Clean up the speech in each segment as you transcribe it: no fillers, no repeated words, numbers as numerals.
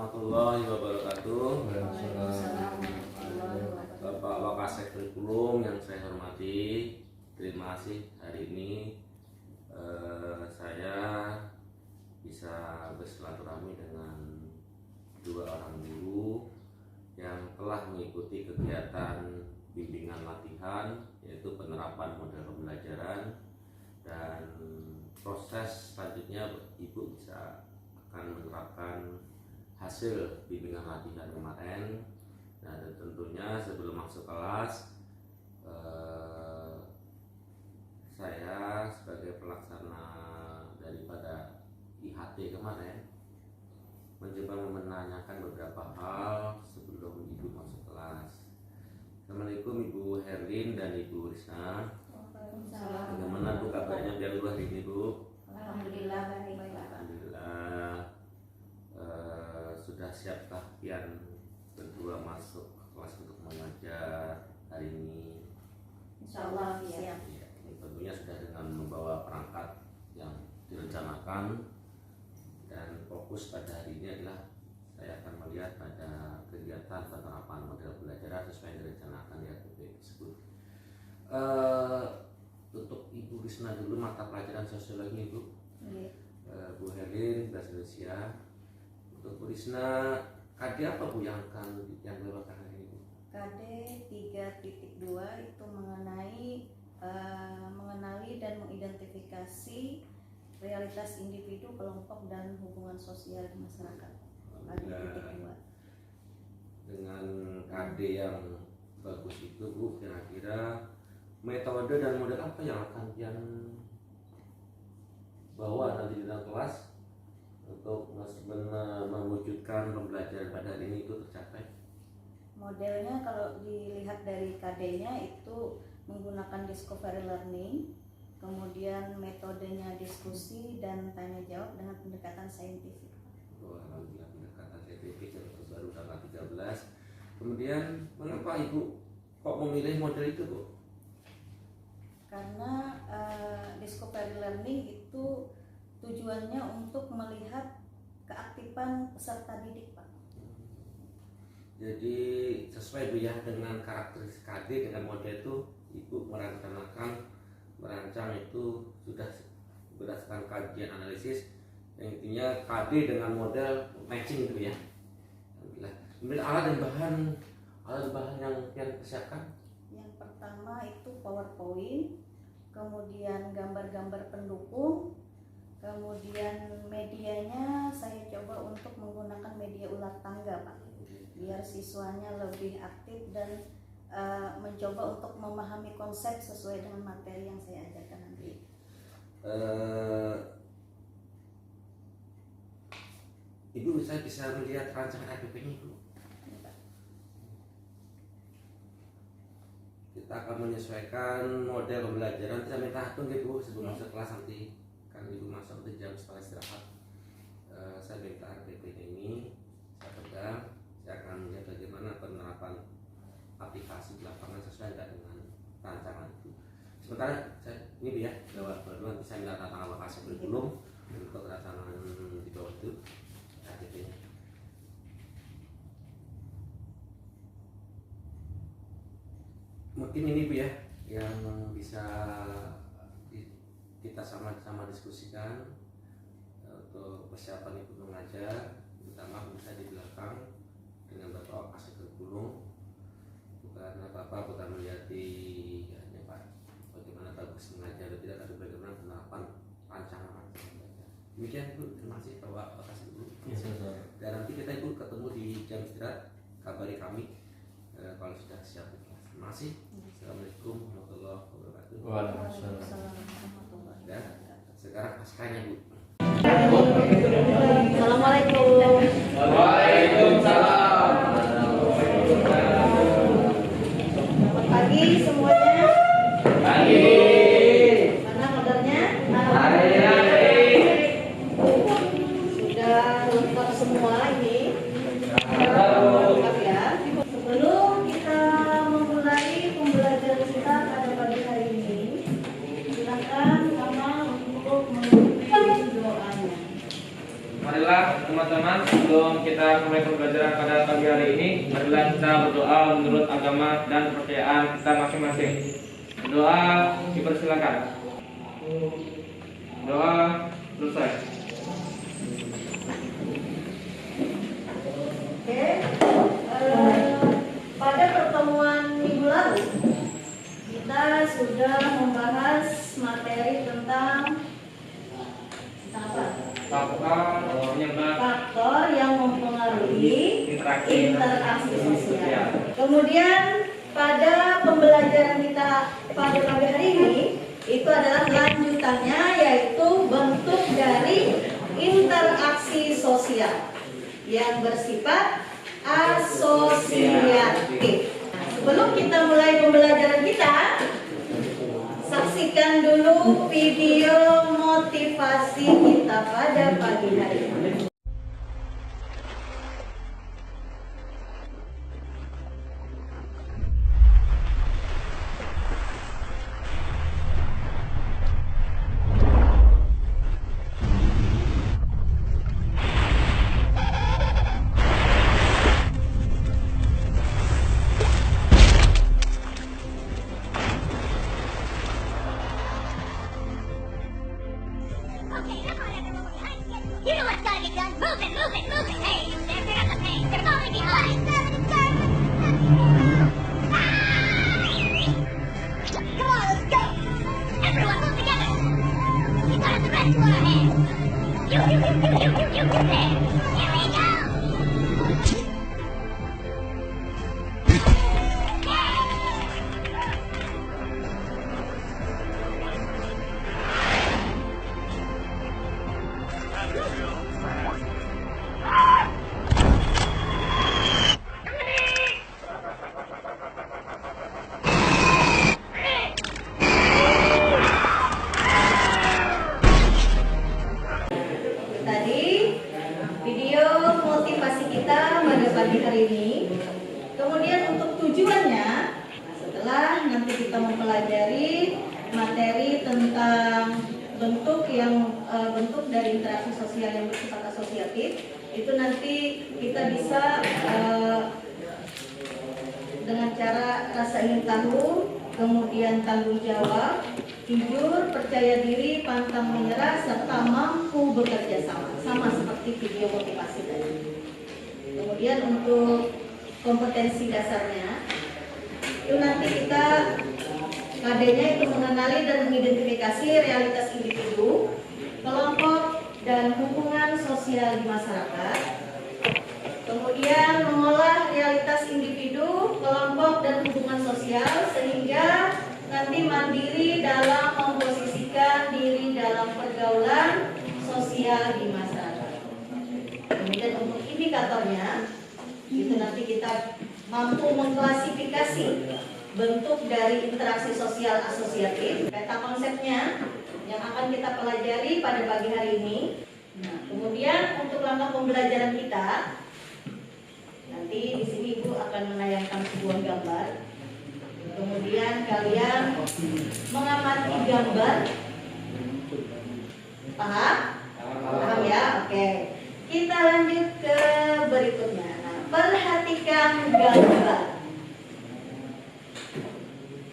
warahmatullahi wabarakatuh. Bapak Wakasek Kurikulum yang saya hormati, terima kasih hari ini saya bisa bersilaturahmi dengan dua orang guru yang telah mengikuti kegiatan bimbingan latihan, yaitu penerapan model pembelajaran, dan proses selanjutnya Ibu bisa akan menerapkan hasil bimbingan latihan kemarin. Nah, dan tentunya sebelum masuk kelas saya sebagai pelaksana daripada IHT kemarin mencoba menanyakan beberapa hal sebelum Ibu masuk kelas. Assalamualaikum Ibu Herlin dan Ibu Risna. Bagaimana Bu kabarnya biar lu hari ini Bu? Alhamdulillah baik. Alhamdulillah. Sudah siapkah pian berdua masuk ke kelas untuk mengajar hari ini? Insyaallah siap. Ya, tentunya sudah dengan membawa perangkat yang direncanakan, dan fokus pada hari ini adalah saya akan melihat pada kegiatan penerapan model pembelajaran sesuai yang direncanakan di RPP tersebut. Untuk Ibu Risna dulu mata pelajaran sosiologi Ibu. Bu Herlin bahasa Indonesia. Untuk Bu Risna, KD apa Bu yang dilakukan hari ini Bu? KD 3.2 itu mengenali dan mengidentifikasi realitas individu, kelompok, dan hubungan sosial di masyarakat. KD 3.2. Dengan KD yang bagus itu Bu, kira-kira metode dan model apa yang akan yang bawa nanti di dalam kelas untuk mewujudkan pembelajaran pada hari ini itu tercapai? Modelnya kalau dilihat dari KD-nya itu menggunakan discovery learning, kemudian metodenya diskusi dan tanya jawab dengan pendekatan saintifik. Alhamdulillah, pendekatan saintifik yang terbaru tanggal 13. Kemudian mengapa Ibu kok memilih model itu Bu? Karena discovery learning itu tujuannya untuk melihat keaktifan peserta didik, Pak. Jadi sesuai Bu ya dengan karakteristik KD dengan model itu, Ibu merancang itu sudah berdasarkan kajian analisis yang intinya KD dengan model matching itu ya. Alhamdulillah. Kemudian alat dan bahan yang disiapkan. Yang pertama itu PowerPoint, kemudian gambar-gambar pendukung, kemudian medianya saya coba untuk menggunakan media ular tangga Pak, biar siswanya lebih aktif dan mencoba untuk memahami konsep sesuai dengan materi yang saya ajarkan nanti. Ibu, saya bisa melihat rancangan RPP-nya Ibu. Kita akan menyesuaikan model pembelajaran. Saya minta hitung Ibu sebelum masuk kelas nanti. Kan Ibu masuk di jam setelah istirahat. Saya minta RPP ini saya pegang. Saya akan melihat bagaimana penerapan aplikasi di lapangan sesuai dengan rancangan itu. Sementara ini ya, baru nanti saya minta tantangan lokasi kurikulum untuk rancangan di bawah itu RPP-nya. Mungkin ini Bu ya yang bisa kita sama-sama diskusikan untuk persiapan Ibu mengajar, terutama bisa di belakang dengan Bapak Wakasek Kurikulum. Bukan apa-apa, bukan melihat hanya Pak bagaimana bagus mengajar atau tidak, tapi bagaimana penerapan rancangan. Demikian Bu, terima kasih Bapak Wakasek Kurikulum. Dan nanti kita Ibu ketemu di jam istirahat, kabari kami kalau sudah siap. Terima kasih. Assalamualaikum warahmatullahi wabarakatuh. Waalaikumsalam warahmatullahi Dan wabarakatuh. sekarang pascanya Bu. Assalamualaikum. Waalaikumsalam. Selamat pagi semuanya. Pagi. Mana kabarnya? Baik. Sudah lengkap semua ini. Lengkap ya. Sebelum kita memulai pembelajaran kita pada pagi hari ini, silakan Kamal untuk memimpin doanya. Marilah teman-teman Sebelum kita mulai pembelajaran pada pagi hari ini, marilah kita berdoa menurut agama dan kepercayaan kita masing-masing. Doa dipersilakan. Doa selesai. Oke, pada pertemuan minggu lalu kita sudah membahas materi tentang apa? Faktor yang mempengaruhi interaksi sosial. Kemudian pada pembelajaran kita pada pagi hari ini itu adalah lanjutannya, yaitu bentuk dari interaksi sosial yang bersifat asosiatif. Nah, sebelum kita mulai pembelajaran kita, saksikan dulu video motivasi kita pada pagi hari ini. You know what's gotta get done. Move it, move it, move it. Hey, they're up the pace. They're falling behind. Come on, let's go. Everyone move together. We got the rest of our hands. You there. Here we go. Tadi video motivasi kita pada pagi hari ini. Kemudian untuk tujuannya, setelah nanti kita mempelajari materi tentang bentuk dari interaksi sosial yang bersifat asosiatif, itu nanti kita bisa dengan cara rasa ingin tahu, kemudian tanggung jawab, jujur, percaya diri, pantang menyerah, serta mampu bekerja sama seperti video motivasi tadi. Kemudian untuk kompetensi dasarnya, itu nanti kita KD-nya itu mengenali dan mengidentifikasi realitas individu, kelompok, dan hubungan sosial di masyarakat. Kemudian mengolah realitas individu, kelompok, dan hubungan sosial sehingga nanti mandiri dalam memposisikan diri dalam pergaulan sosial di masyarakat. Kemudian untuk indikatornya, itu nanti kita mampu mengklasifikasi bentuk dari interaksi sosial asosiatif, peta konsepnya yang akan kita pelajari pada pagi hari ini. Nah, kemudian untuk langkah pembelajaran kita, nanti di sini Ibu akan menayangkan sebuah gambar. Kemudian kalian mengamati gambar. Paham? Paham ya? Oke. Kita lanjut ke berikutnya. Nah, perhatikan gambar.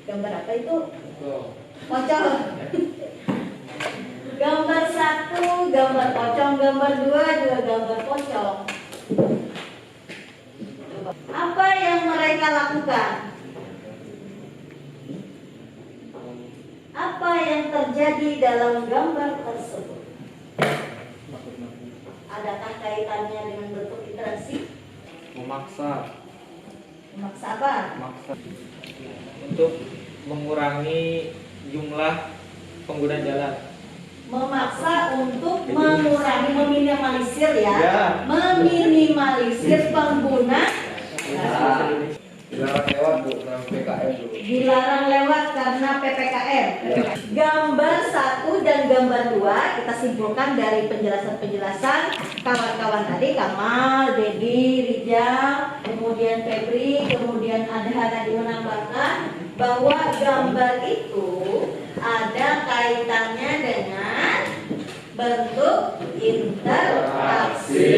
Gambar apa itu? Pocong. Gambar 1 gambar pocong, gambar 2 juga gambar pocong. Apa yang mereka lakukan? Apa yang terjadi dalam gambar tersebut? Adakah kaitannya dengan bentuk interaksi? Memaksa apa? untuk mengurangi jumlah pengguna jalan. Memaksa untuk mengurangi, meminimalisir ya. Ya. Meminimalisir pengguna. Dilarang lewat Bu, karena PPKM dulu. Dilarang lewat karena PPKM. Gambar 1 dan gambar 2 kita simpulkan dari penjelasan-penjelasan kawan-kawan tadi, Kamal, Dedi, Rijal, kemudian Febri, kemudian Adha tadi menambahkan bahwa gambar itu ada kaitannya dengan bentuk interaksi.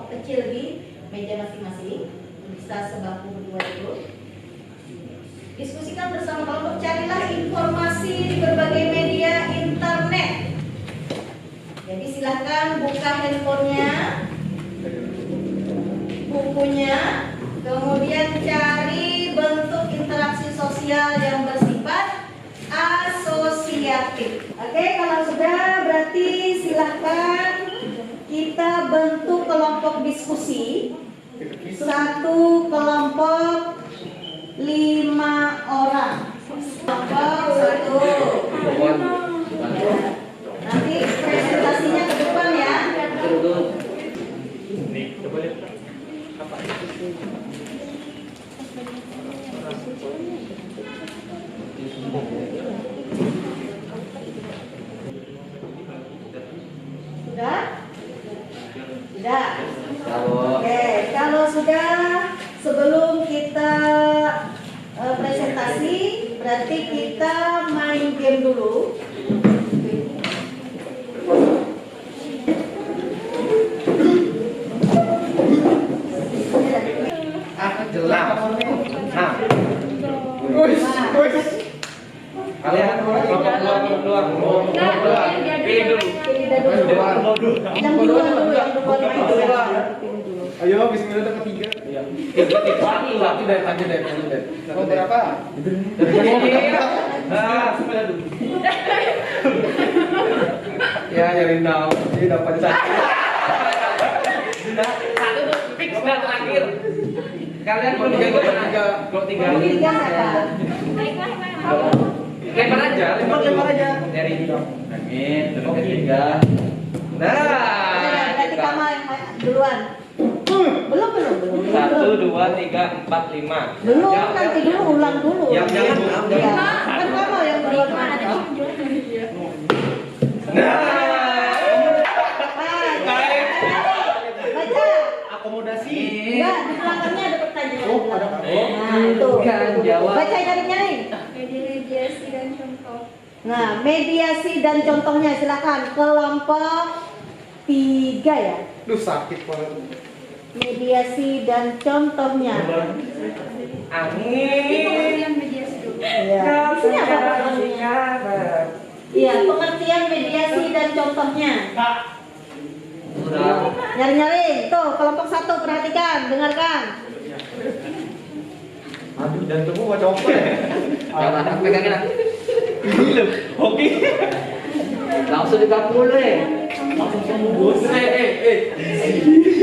kelompok kecil di meja masing-masing, bisa sebangku berdua dulu. Diskusikan bersama kelompok, carilah informasi di berbagai media internet. Jadi silahkan buka handphonenya, bukunya, kemudian cari bentuk interaksi sosial yang bersifat asosiatif. Oke, kalau sudah berarti silahkan kita bentuk kelompok diskusi. Satu kelompok 5 orang. Kelompok 1. Nanti presentasinya ke depan ya. Sudah? Sudah? Oke, kalau sudah, sebelum kita presentasi, berarti kita main game dulu. Kalian kelompok dua. Yang duluan dulu, yang duluan main dulu. Ayo, bismillah dapat 3. Iya. Laki dari tadi deh. Mau berapa? Semuanya dulu. Ya, nyari tahu. Ini dapat satu. Sudah satu tuh fix dah terakhir. Kalian kalau 3 kalau 3. Yang ketiga siapa? Lempar aja. Dari Amin. Terus ketiga. Berarti kamu yang duluan. Belum. 1, 2, 3, 4, 5. Belum, nanti dulu ulang dulu. Yang Ya. Kan kamu yang duluan. Baca. Akomodasi. Enggak, di belakangnya ada pertanyaan. Oh, ada. Nah, itu. Kan jawab. Baca nyari. Mediasi dan contoh. Nah, mediasi dan contohnya silakan kelompok 3 ya. Duh, sakit banget. Mediasi dan contohnya. Amin. Mediasi dulu. Iya. Di sini apa contohnya? Iya, pengertian mediasi dan contohnya. Nyari-nyari. Tuh, kelompok 1 perhatikan, dengarkan. Aduh, jantungmu mau copot ya? Jangan pegangin aku. Ini loh, hoki. Langsung dikapul langsung sembuh.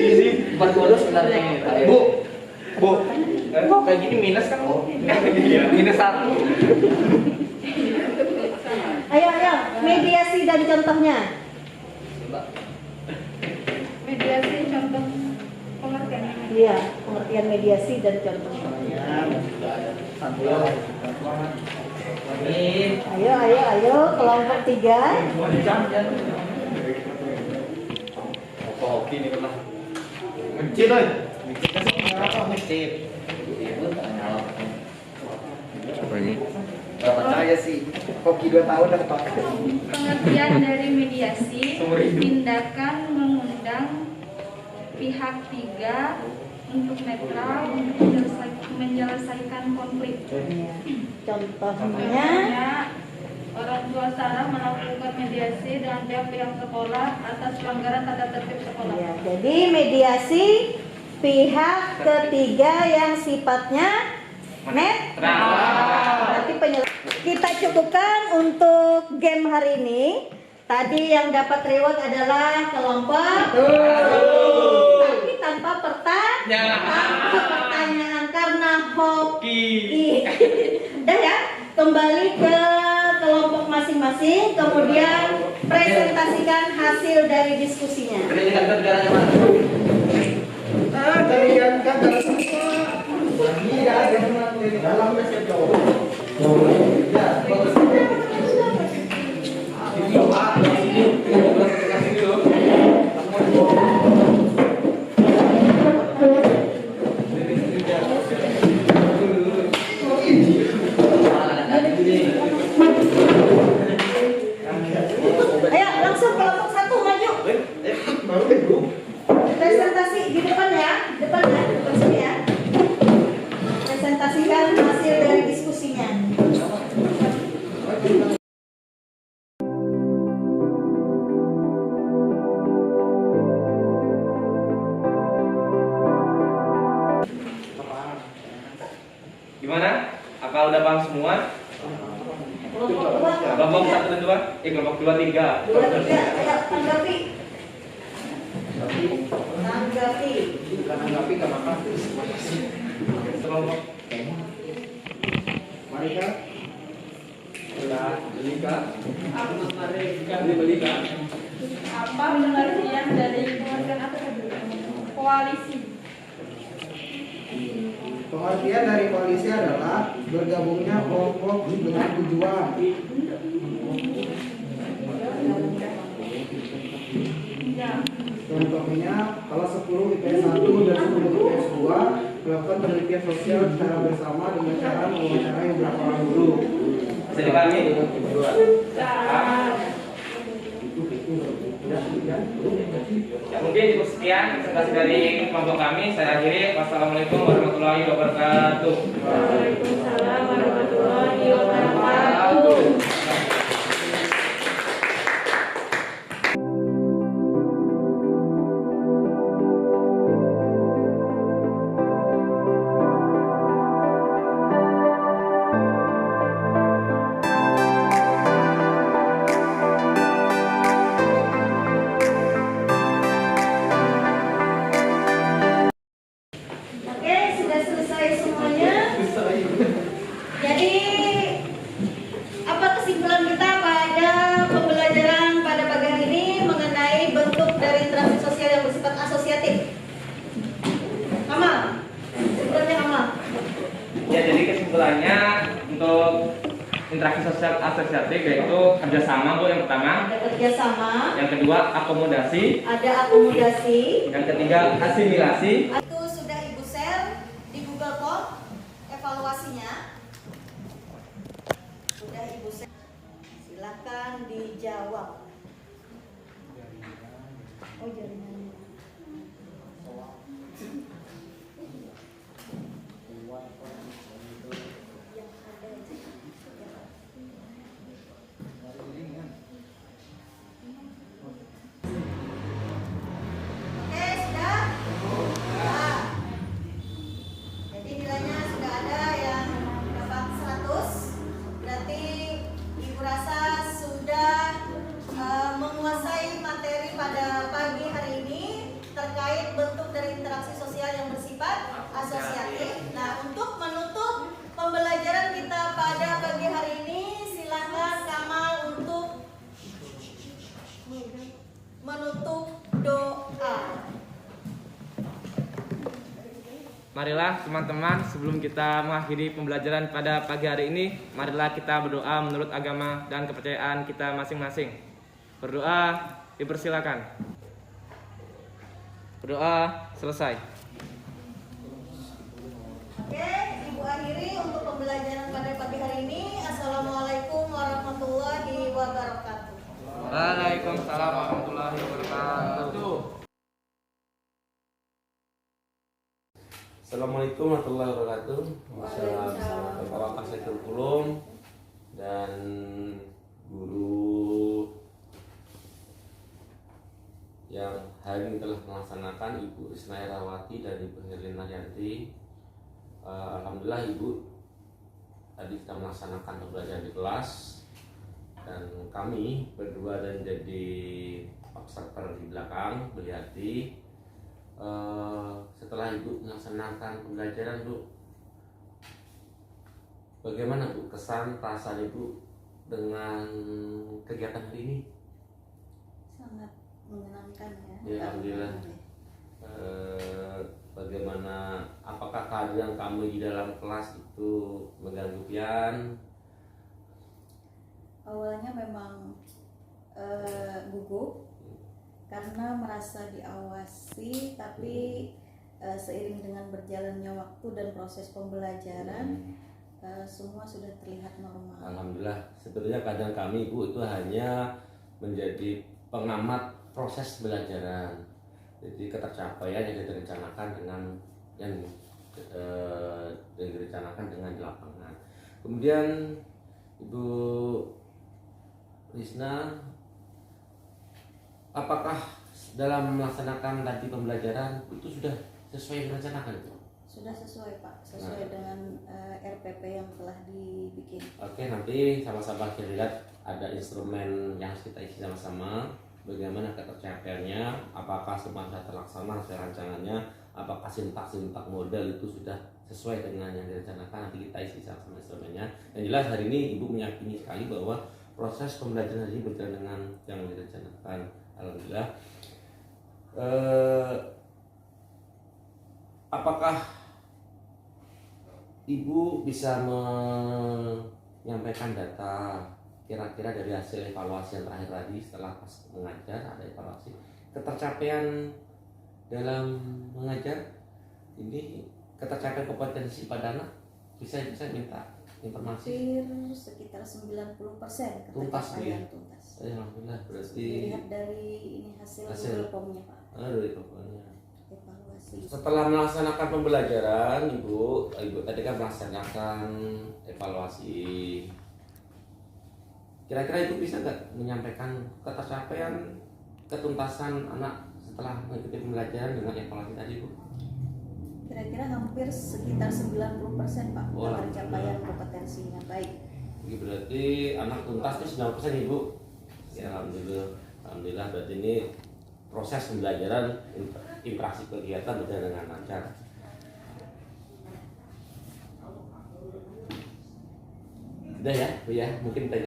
Ini 40 sebenarnya. Bu. Kayak gini minus kan? Minus 1. Ayo, mediasi dan contohnya. Mediasi contoh pengertian. Iya, pengertian mediasi dan contohnya. Ayo, kelompok 3. Hoki nih pernah. Mencit, oi. Ngecip. Apa ini? Gak percaya sih. Hoki 2 tahun dah Pak. Pengertian dari mediasi, tindakan mengundang pihak 3 untuk netral untuk menyelesaikan konflik. Contohnya, orang tua Sarah melakukan mediasi dengan pihak sekolah atas pelanggaran tata tertib sekolah. ya, jadi mediasi pihak ketiga yang sifatnya netral. Berarti kita cukupkan untuk game hari ini. Tadi yang dapat reward adalah kelompok tapi tanpa pertanyaan karena hoki. Udah ya, kembali ke kelompok masing-masing, kemudian presentasikan hasil dari diskusinya. Kalian kan dalam semua. Iya, dalamnya siap jawab. Ya, bagus. Ayo langsung kelompok 1 maju. Presentasi di Kelompok 2. Kelompok 1 dan 2. Kelompok 2, 3. 2, 3. Ayo tanggapi. Tanggapi. Tanggapi ke makan. Kelompok Marika. Belika. Belika. Apa pengertian dari koalisi? Pengertian dari koalisi adalah bergabungnya kelompok dengan tujuan. Ya. Contohnya, kalau 10 IPS 1 dan 10 IPS 2 melakukan penelitian sosial secara bersama dengan cara mewawancarai beberapa orang dulu. Bisa dipahami? Ya, mungkin cukup sekian presentasi dari kelompok kami. Saya akhiri. Wassalamualaikum warahmatullahi wabarakatuh. Waalaikumsalam warahmatullahi wabarakatuh. Oke, sudah selesai semuanya. Jadi apa kesimpulan kita pada pembelajaran pada pagi hari ini mengenai bentuk dari interaksi sosial yang bersifat asosiatif? Amal, kesimpulannya Amal. Ya, jadi kesimpulannya untuk interaksi sosial asosiatif yaitu kerjasama, Bu, yang pertama. Ada kerjasama, Yang kedua, akomodasi. ada akomodasi. Yang ketiga, asimilasi. Itu sudah Ibu share di Google Form evaluasinya. Sudah Ibu share. Silakan dijawab. Oh, jaringannya. Yang ada aja. Oke, sudah? Sudah. Jadi nilainya sudah ada yang dapat 100. Berarti Ibu rasa sudah menguasai materi pada pagi hari ini terkait bentuk dari interaksi sosial yang bersifat asosiatif. Nah, untuk menutup pembelajaran kita pada pagi hari ini, silakan Kamal untuk menutup doa. Marilah teman-teman, sebelum kita mengakhiri pembelajaran pada pagi hari ini, marilah kita berdoa menurut agama dan kepercayaan kita masing-masing. Berdoa, dipersilakan. Berdoa selesai. Oke, Ibu akhiri untuk pembelajaran pada pagi hari ini. Assalamualaikum warahmatullahi wabarakatuh. Waalaikumsalam warahmatullahi wabarakatuh. Assalamualaikum warahmatullahi wabarakatuh. Wassalamualaikum Bapak Sektor Kulum dan guru yang hari ini telah melaksanakan, Ibu Risna Herawati dan Ibu Herlina Yanti. Alhamdulillah Ibu tadi kita melaksanakan pembelajaran di kelas dan kami berdua dan jadi observer di belakang melihat setelah Ibu melaksanakan pembelajaran, Bu, bagaimana Bu kesan perasaan Ibu dengan kegiatan hari ini? Sangat menyenangkan ya. Ya, alhamdulillah. Bagaimana, apakah kehadiran kami di dalam kelas itu mengganggu pian? Awalnya memang gugup karena merasa diawasi, tapi seiring dengan berjalannya waktu dan proses pembelajaran semua sudah terlihat normal. Alhamdulillah. Sebenarnya kadang kami, Bu, itu hanya menjadi pengamat proses pembelajaran. Jadi ketercapaian yang direncanakan dengan yang direncanakan dengan di lapangan. Kemudian Ibu Risna, apakah dalam melaksanakan tadi pembelajaran itu sudah sesuai yang direncanakan, Bu? Sudah sesuai Pak, sesuai dengan RPP yang telah dibikin. Oke, nanti sama-sama kita lihat ada instrumen yang harus kita isi sama-sama. Bagaimana ketercapaiannya, apakah semua sudah terlaksana sesuai rancangannya, apakah sintak model itu sudah sesuai dengan yang direncanakan, nanti kita isi sama-sama instrumennya. Yang jelas hari ini Ibu meyakini sekali bahwa proses pembelajaran hari ini berjalan dengan yang direncanakan. Alhamdulillah. Apakah Ibu bisa menyampaikan data kira-kira dari hasil evaluasi yang terakhir tadi setelah pas mengajar ada evaluasi ketercapaian dalam mengajar ini, ketercapaian kompetensi pada anak bisa minta informasi? Hampir sekitar 90% Tuntas, ketercapaian ya? tuntas. Alhamdulillah, berarti Dilihat dari ini hasil Google Form-nya Pak, dari pokoknya. evaluasi. Setelah melaksanakan pembelajaran, Ibu tadi kan melaksanakan evaluasi. Kira-kira Ibu bisa nggak menyampaikan ketercapaian ketuntasan anak setelah mengikuti pembelajaran dengan evaluasi tadi, Bu? Kira-kira hampir sekitar 90% Pak, Wah, pencapaian kompetensinya baik. Ini berarti anak tuntas itu 90%, Ibu? Ya, alhamdulillah. Alhamdulillah, berarti ini proses pembelajaran interaksi kegiatan berjalan dengan lancar. Udah ya, Bu ya, mungkin